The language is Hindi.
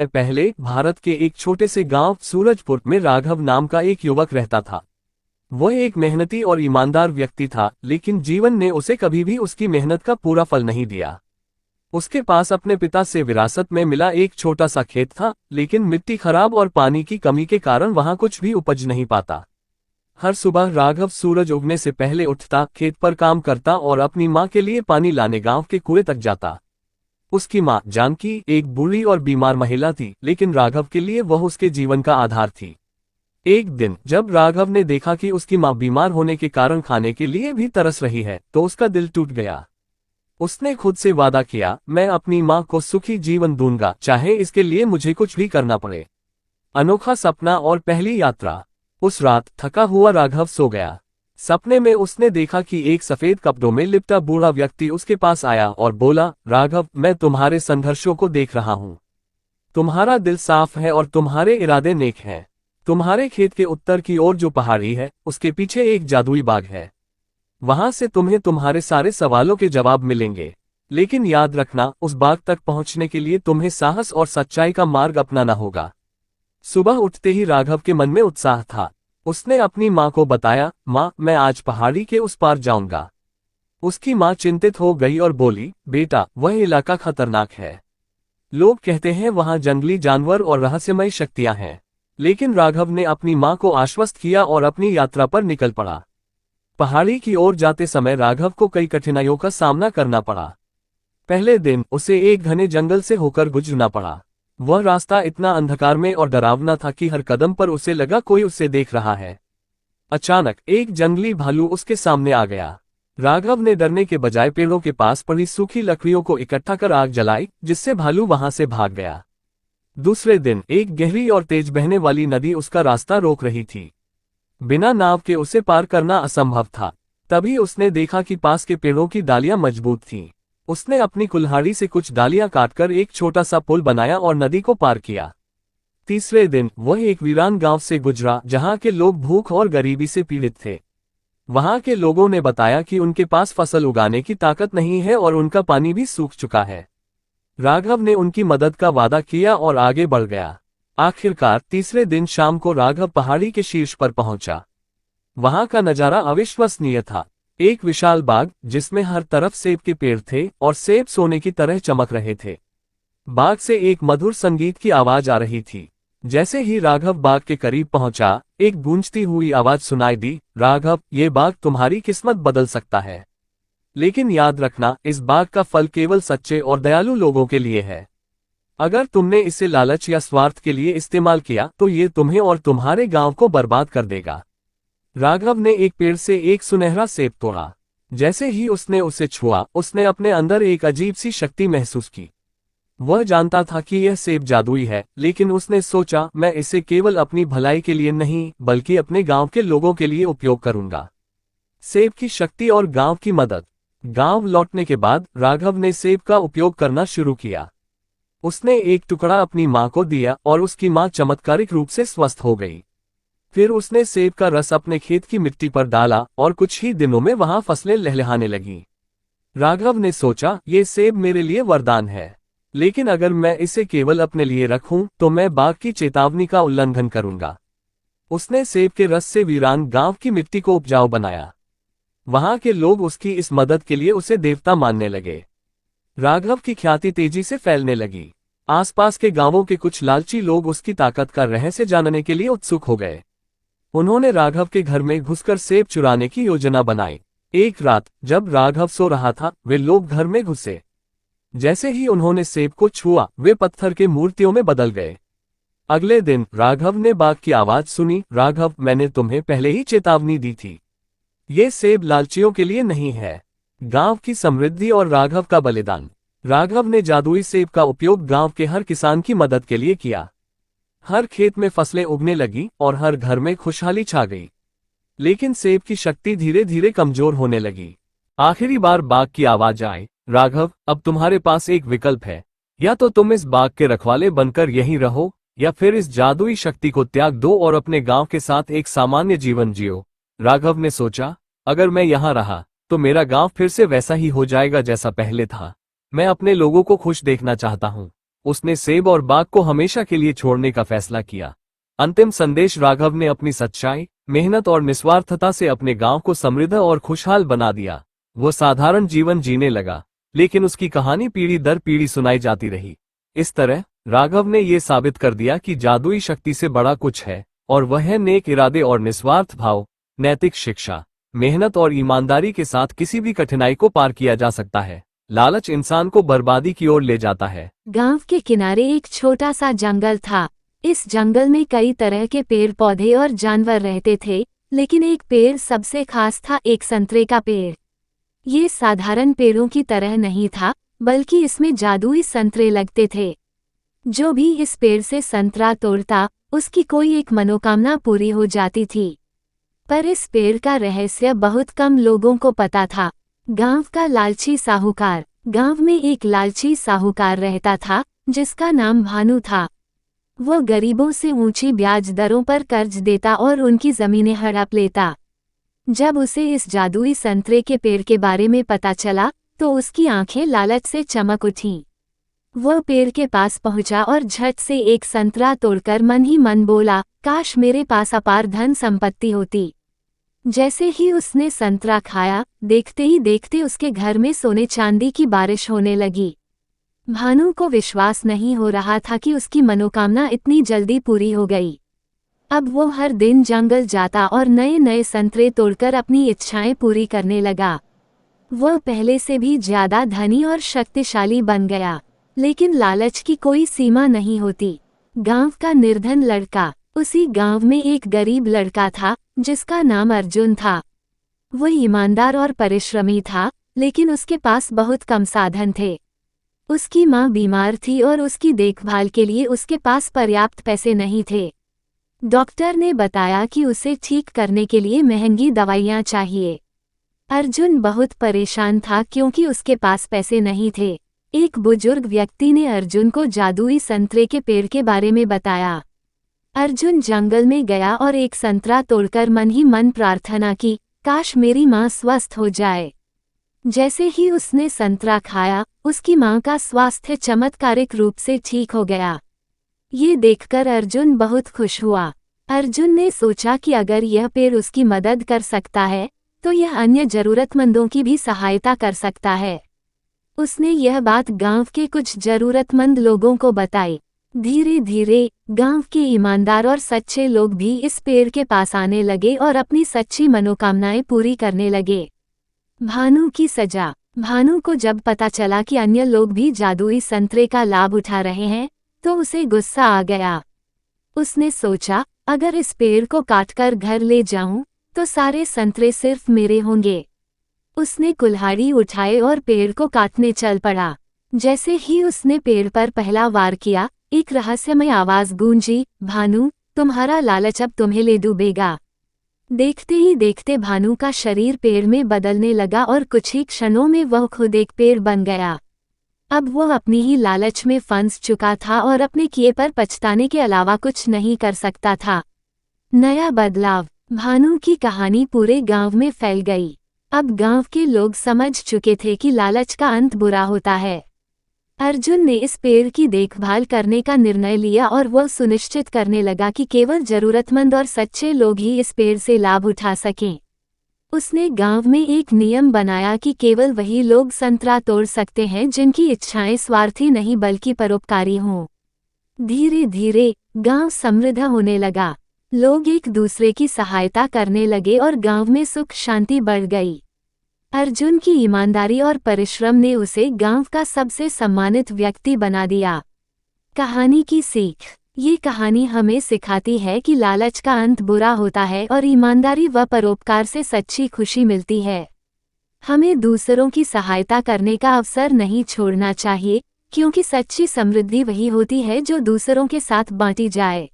मैं पहले भारत के एक छोटे से गांव सूरजपुर में राघव नाम का एक युवक रहता था। वह एक मेहनती और ईमानदार व्यक्ति था, लेकिन जीवन ने उसे कभी भी उसकी मेहनत का पूरा फल नहीं दिया। उसके पास अपने पिता से विरासत में मिला एक छोटा सा खेत था, लेकिन मिट्टी खराब और पानी की कमी के कारण वहां कुछ भी उपज नहीं पाता। हर सुबह राघव सूरज उगने से पहले उठता, खेत पर काम करता और अपनी माँ के लिए पानी लाने गांव के कुएं तक जाता। उसकी माँ जानकी एक बूढ़ी और बीमार महिला थी, लेकिन राघव के लिए वह उसके जीवन का आधार थी। एक दिन जब राघव ने देखा कि उसकी माँ बीमार होने के कारण खाने के लिए भी तरस रही है, तो उसका दिल टूट गया। उसने खुद से वादा किया, मैं अपनी माँ को सुखी जीवन दूंगा, चाहे इसके लिए मुझे कुछ भी करना पड़े। अनोखा सपना और पहली यात्रा। उस रात थका हुआ राघव सो गया। सपने में उसने देखा कि एक सफेद कपड़ों में लिपटा बूढ़ा व्यक्ति उसके पास आया और बोला, राघव, मैं तुम्हारे संघर्षों को देख रहा हूँ। तुम्हारा दिल साफ है और तुम्हारे इरादे नेक हैं। तुम्हारे खेत के उत्तर की ओर जो पहाड़ी है, उसके पीछे एक जादुई बाग है। वहां से तुम्हें तुम्हारे सारे सवालों के जवाब मिलेंगे। लेकिन याद रखना, उस बाग तक पहुंचने के लिए तुम्हें साहस और सच्चाई का मार्ग अपनाना होगा। सुबह उठते ही राघव के मन में उत्साह था। उसने अपनी माँ को बताया, माँ, मैं आज पहाड़ी के उस पार जाऊंगा। उसकी माँ चिंतित हो गई और बोली, बेटा, वह इलाका खतरनाक है। लोग कहते हैं वहां जंगली जानवर और रहस्यमय शक्तियां हैं। लेकिन राघव ने अपनी माँ को आश्वस्त किया और अपनी यात्रा पर निकल पड़ा। पहाड़ी की ओर जाते समय राघव को कई कठिनाइयों का सामना करना पड़ा। पहले दिन उसे एक घने जंगल से होकर गुजरना पड़ा। वह रास्ता इतना अंधकार में और डरावना था कि हर कदम पर उसे लगा कोई उसे देख रहा है। अचानक एक जंगली भालू उसके सामने आ गया। राघव ने डरने के बजाय पेड़ों के पास पड़ी सूखी लकड़ियों को इकट्ठा कर आग जलाई, जिससे भालू वहां से भाग गया। दूसरे दिन एक गहरी और तेज बहने वाली नदी उसका रास्ता रोक रही थी। बिना नाव के उसे पार करना असंभव था। तभी उसने देखा कि पास के पेड़ों की डालियां मजबूत थीं। उसने अपनी कुल्हाड़ी से कुछ डालियां काटकर एक छोटा सा पुल बनाया और नदी को पार किया। तीसरे दिन वह एक वीरान गांव से गुजरा, जहां के लोग भूख और गरीबी से पीड़ित थे। वहां के लोगों ने बताया कि उनके पास फसल उगाने की ताकत नहीं है और उनका पानी भी सूख चुका है। राघव ने उनकी मदद का वादा किया और आगे बढ़ गया। आखिरकार तीसरे दिन शाम को राघव पहाड़ी के शीर्ष पर पहुंचा। वहां का नजारा अविश्वसनीय था। एक विशाल बाग, जिसमें हर तरफ सेब के पेड़ थे और सेब सोने की तरह चमक रहे थे। बाग से एक मधुर संगीत की आवाज आ रही थी। जैसे ही राघव बाग के करीब पहुंचा, एक गूंजती हुई आवाज सुनाई दी, राघव, ये बाग तुम्हारी किस्मत बदल सकता है। लेकिन याद रखना, इस बाग का फल केवल सच्चे और दयालु लोगों के लिए है। अगर तुमने इसे लालच या स्वार्थ के लिए इस्तेमाल किया, तो ये तुम्हें और तुम्हारे गांव को बर्बाद कर देगा। राघव ने एक पेड़ से एक सुनहरा सेब तोड़ा। जैसे ही उसने उसे छुआ, उसने अपने अंदर एक अजीब सी शक्ति महसूस की। वह जानता था कि यह सेब जादुई है, लेकिन उसने सोचा, मैं इसे केवल अपनी भलाई के लिए नहीं, बल्कि अपने गांव के लोगों के लिए उपयोग करूंगा। सेब की शक्ति और गांव की मदद। गांव लौटने के बाद राघव ने सेब का उपयोग करना शुरू किया। उसने एक टुकड़ा अपनी माँ को दिया और उसकी माँ चमत्कारिक रूप से स्वस्थ हो गई। फिर उसने सेब का रस अपने खेत की मिट्टी पर डाला और कुछ ही दिनों में वहां फसलें लहलहाने लगीं। राघव ने सोचा, ये सेब मेरे लिए वरदान है, लेकिन अगर मैं इसे केवल अपने लिए रखूं, तो मैं बाघ की चेतावनी का उल्लंघन करूंगा। उसने सेब के रस से वीरान गांव की मिट्टी को उपजाऊ बनाया। वहां के लोग उसकी इस मदद के लिए उसे देवता मानने लगे। राघव की ख्याति तेजी से फैलने लगी। आसपास के गांवों के कुछ लालची लोग उसकी ताकत का रहस्य जानने के लिए उत्सुक हो गए। उन्होंने राघव के घर में घुसकर सेब चुराने की योजना बनाई। एक रात जब राघव सो रहा था, वे लोग घर में घुसे। जैसे ही उन्होंने सेब को छुआ, वे पत्थर के मूर्तियों में बदल गए। अगले दिन राघव ने बाघ की आवाज सुनी, राघव, मैंने तुम्हें पहले ही चेतावनी दी थी। ये सेब लालचियों के लिए नहीं है। गांव की समृद्धि और राघव का बलिदान। राघव ने जादुई सेब का उपयोग गांव के हर किसान की मदद के लिए किया। हर खेत में फसलें उगने लगी और हर घर में खुशहाली छा गई। लेकिन सेब की शक्ति धीरे धीरे कमजोर होने लगी। आखिरी बार बाघ की आवाज आई, राघव, अब तुम्हारे पास एक विकल्प है। या तो तुम इस बाग के रखवाले बनकर यहीं रहो, या फिर इस जादुई शक्ति को त्याग दो और अपने गांव के साथ एक सामान्य जीवन जियो। राघव ने सोचा, अगर मैं यहाँ रहा तो मेरा गांव फिर से वैसा ही हो जाएगा जैसा पहले था। मैं अपने लोगों को खुश देखना चाहता हूँ। उसने सेब और बाग को हमेशा के लिए छोड़ने का फैसला किया। अंतिम संदेश, राघव ने अपनी सच्चाई, मेहनत और निस्वार्थता से अपने गांव को समृद्ध और खुशहाल बना दिया। वो साधारण जीवन जीने लगा, लेकिन उसकी कहानी पीढ़ी दर पीढ़ी सुनाई जाती रही। इस तरह राघव ने ये साबित कर दिया कि जादुई शक्ति से बड़ा कुछ है, और वह है नेक इरादे और निस्वार्थ भाव। नैतिक शिक्षा, मेहनत और ईमानदारी के साथ किसी भी कठिनाई को पार किया जा सकता है। लालच इंसान को बर्बादी की ओर ले जाता है। गांव के किनारे एक छोटा सा जंगल था। इस जंगल में कई तरह के पेड़ पौधे और जानवर रहते थे, लेकिन एक पेड़ सबसे खास था, एक संतरे का पेड़। ये साधारण पेड़ों की तरह नहीं था, बल्कि इसमें जादुई संतरे लगते थे। जो भी इस पेड़ से संतरा तोड़ता, उसकी कोई एक मनोकामना पूरी हो जाती थी। पर इस पेड़ का रहस्य बहुत कम लोगों को पता था। गांव का लालची साहूकार। गांव में एक लालची साहूकार रहता था, जिसका नाम भानु था। वो गरीबों से ऊंची ब्याज दरों पर कर्ज देता और उनकी जमीनें हड़प लेता। जब उसे इस जादुई संतरे के पेड़ के बारे में पता चला, तो उसकी आंखें लालच से चमक उठीं। वह पेड़ के पास पहुंचा और झट से एक संतरा तोड़कर मन ही मन बोला, काश मेरे पास अपार धन संपत्ति होती। जैसे ही उसने संतरा खाया, देखते ही देखते उसके घर में सोने चांदी की बारिश होने लगी। भानु को विश्वास नहीं हो रहा था कि उसकी मनोकामना इतनी जल्दी पूरी हो गई। अब वो हर दिन जंगल जाता और नए नए संतरे तोड़कर अपनी इच्छाएं पूरी करने लगा। वह पहले से भी ज्यादा धनी और शक्तिशाली बन गया, लेकिन लालच की कोई सीमा नहीं होती। गांव का निर्धन लड़का। उसी गांव में एक गरीब लड़का था, जिसका नाम अर्जुन था। वह ईमानदार और परिश्रमी था, लेकिन उसके पास बहुत कम साधन थे। उसकी माँ बीमार थी और उसकी देखभाल के लिए उसके पास पर्याप्त पैसे नहीं थे। डॉक्टर ने बताया कि उसे ठीक करने के लिए महंगी दवाइयाँ चाहिए। अर्जुन बहुत परेशान था क्योंकि उसके पास पैसे नहीं थे। एक बुजुर्ग व्यक्ति ने अर्जुन को जादुई संतरे के पेड़ के बारे में बताया। अर्जुन जंगल में गया और एक संतरा तोड़कर मन ही मन प्रार्थना की, काश मेरी माँ स्वस्थ हो जाए। जैसे ही उसने संतरा खाया, उसकी माँ का स्वास्थ्य चमत्कारिक रूप से ठीक हो गया। ये देखकर अर्जुन बहुत खुश हुआ। अर्जुन ने सोचा कि अगर यह पेड़ उसकी मदद कर सकता है, तो यह अन्य जरूरतमंदों की भी सहायता कर सकता है। उसने यह बात गांव के कुछ जरूरतमंद लोगों को बताई। धीरे धीरे गांव के ईमानदार और सच्चे लोग भी इस पेड़ के पास आने लगे और अपनी सच्ची मनोकामनाएं पूरी करने लगे। भानु की सजा। भानु को जब पता चला कि अन्य लोग भी जादुई संतरे का लाभ उठा रहे हैं, तो उसे गुस्सा आ गया। उसने सोचा, अगर इस पेड़ को काटकर घर ले जाऊं, तो सारे संतरे सिर्फ मेरे होंगे। उसने कुल्हाड़ी उठाए और पेड़ को काटने चल पड़ा। जैसे ही उसने पेड़ पर पहला वार किया, एक रहस्यमय आवाज गूंजी, भानु, तुम्हारा लालच अब तुम्हें ले डूबेगा। देखते ही देखते भानु का शरीर पेड़ में बदलने लगा और कुछ ही क्षणों में वह खुद एक पेड़ बन गया। अब वह अपनी ही लालच में फंस चुका था और अपने किए पर पछताने के अलावा कुछ नहीं कर सकता था। नया बदलाव। भानु की कहानी पूरे गांव में फैल गई। अब गांव के लोग समझ चुके थे कि लालच का अंत बुरा होता है। अर्जुन ने इस पेड़ की देखभाल करने का निर्णय लिया और वह सुनिश्चित करने लगा कि केवल जरूरतमंद और सच्चे लोग ही इस पेड़ से लाभ उठा सकें। उसने गांव में एक नियम बनाया कि केवल वही लोग संतरा तोड़ सकते हैं जिनकी इच्छाएं स्वार्थी नहीं बल्कि परोपकारी हों। धीरे धीरे गांव समृद्ध होने लगा। लोग एक दूसरे की सहायता करने लगे और गांव में सुख शांति बढ़ गई। अर्जुन की ईमानदारी और परिश्रम ने उसे गांव का सबसे सम्मानित व्यक्ति बना दिया। कहानी की सीख। ये कहानी हमें सिखाती है कि लालच का अंत बुरा होता है और ईमानदारी व परोपकार से सच्ची खुशी मिलती है। हमें दूसरों की सहायता करने का अवसर नहीं छोड़ना चाहिए, क्योंकि सच्ची समृद्धि वही होती है जो दूसरों के साथ बांटी जाए।